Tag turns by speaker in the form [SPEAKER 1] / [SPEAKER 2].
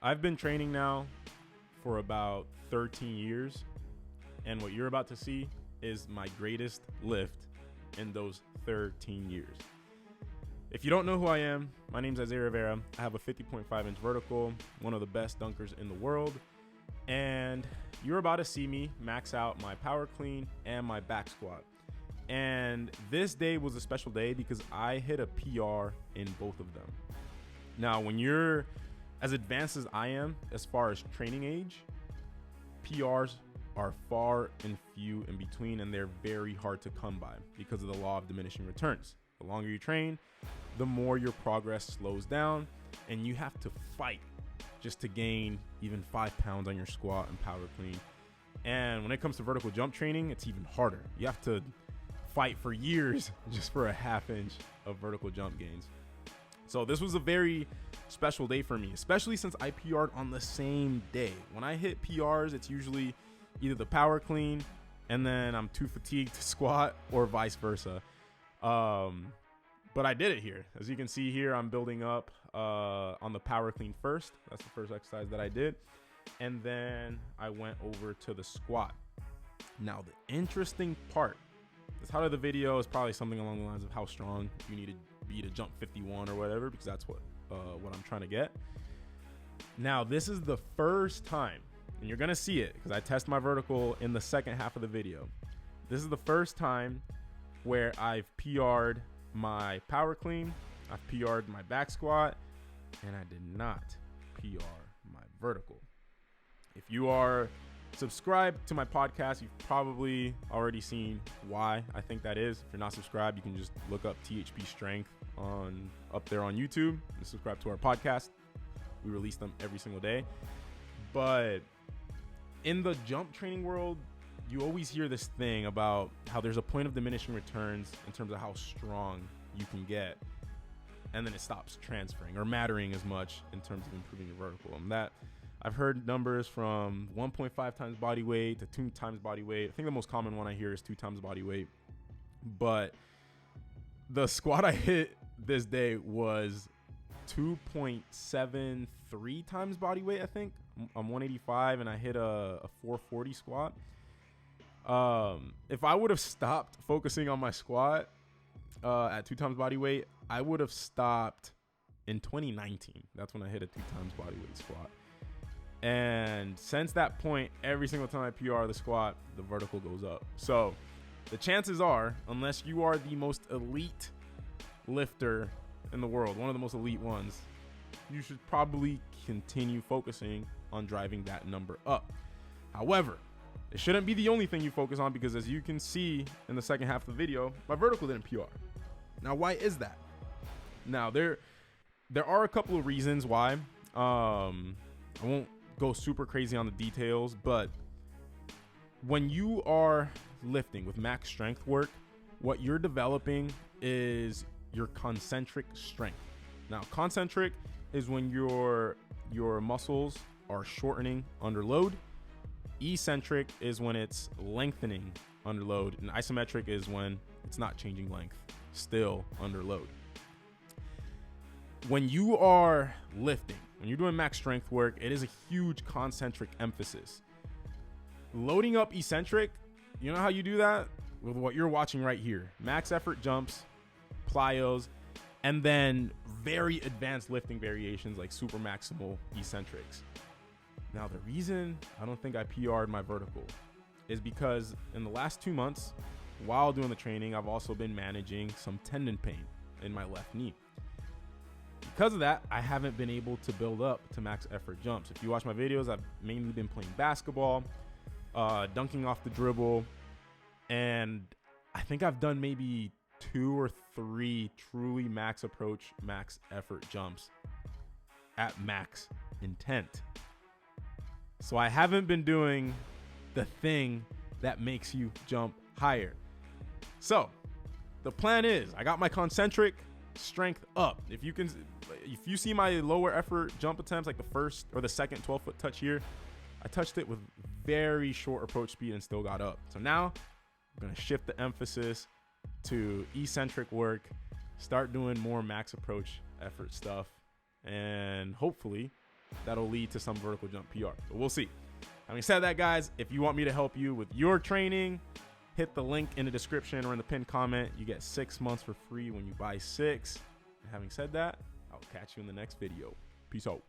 [SPEAKER 1] I've been training now for about 13 years, and what you're about to see is my greatest lift in those 13 years. If you don't know who I am, my name's Isaiah Rivera. I have a 50.5 inch vertical, one of the best dunkers in the world, and you're about to see me max out my power clean and my back squat. And this day was a special day because I hit a PR in both of them. Now, when you're as advanced as I am as far as training age, PRs are far and few in between, and they're very hard to come by because of the law of diminishing returns. The longer you train, the more your progress slows down, and you have to fight just to gain even 5 pounds on your squat and power clean. And when it comes to vertical jump training, it's even harder. You have to fight for years just for a half inch of vertical jump gains. So this was a very special day for me, especially since I PR'd on the same day. When I hit PRs, it's usually either the power clean and then I'm too fatigued to squat, or vice versa. But I did it here. As you can see here, I'm building up on the power clean first. That's the first exercise that I did. And then I went over to the squat. Now, the interesting part, the title of the video is probably something along the lines of how strong you need to be to jump 51 or whatever, because that's what I'm trying to get. Now, this is the first time, and you're going to see it because I test my vertical in the second half of the video. This is the first time where I've PR'd my power clean, I've PR'd my back squat, and I did not PR my vertical. If you are subscribed to my podcast, you've probably already seen why I think that is. If you're not subscribed, you can just look up THPstrength up there on YouTube and subscribe to our podcast. We release them every single day. But in the jump training world, you always hear this thing about how there's a point of diminishing returns in terms of how strong you can get, and then it stops transferring or mattering as much in terms of improving your vertical. And that I've heard numbers from 1.5 times body weight to 2 times body weight. I think the most common one I hear is 2 times body weight. But the squat I hit this day was 2.73 times body weight, I think. I'm 185 and I hit a 440 squat. If I would have stopped focusing on my squat at 2 times body weight, I would have stopped in 2019. That's when I hit a 2 times body weight squat. And since that point, every single time I PR the squat, the vertical goes up. So the chances are, unless you are the most elite lifter in the world, one of the most elite ones, you should probably continue focusing on driving that number up. However, it shouldn't be the only thing you focus on, because as you can see in the second half of the video, my vertical didn't PR. Now, why is that? Now, there are a couple of reasons why. I won't go super crazy on the details, but when you are lifting with max strength work, what you're developing is your concentric strength. Now, concentric is when your muscles are shortening under load. Eccentric is when it's lengthening under load, and isometric is when it's not changing length, still under load. When you are lifting, when you're doing max strength work, it is a huge concentric emphasis. Loading up eccentric, you know how you do that? With what you're watching right here. Max effort jumps, plyos, and then very advanced lifting variations like super maximal eccentrics. Now, the reason I don't think I PR'd my vertical is because in the last 2 months, while doing the training, I've also been managing some tendon pain in my left knee. Because of that, I haven't been able to build up to max effort jumps. If you watch my videos, I've mainly been playing basketball, dunking off the dribble, and I think I've done maybe 2 or 3 truly max approach, max effort jumps at max intent. So I haven't been doing the thing that makes you jump higher. So the plan is, I got my concentric strength up. If you see my lower effort jump attempts, like the first or the second 12-foot touch here, I touched it with very short approach speed and still got up. So now I'm going to shift the emphasis to eccentric work, start doing more max approach effort stuff, and hopefully that'll lead to some vertical jump PR. So we'll see. Having said that, guys, if you want me to help you with your training, hit the link in the description or in the pinned comment. You get 6 months for free when you buy 6. And having said that, I'll catch you in the next video. Peace out.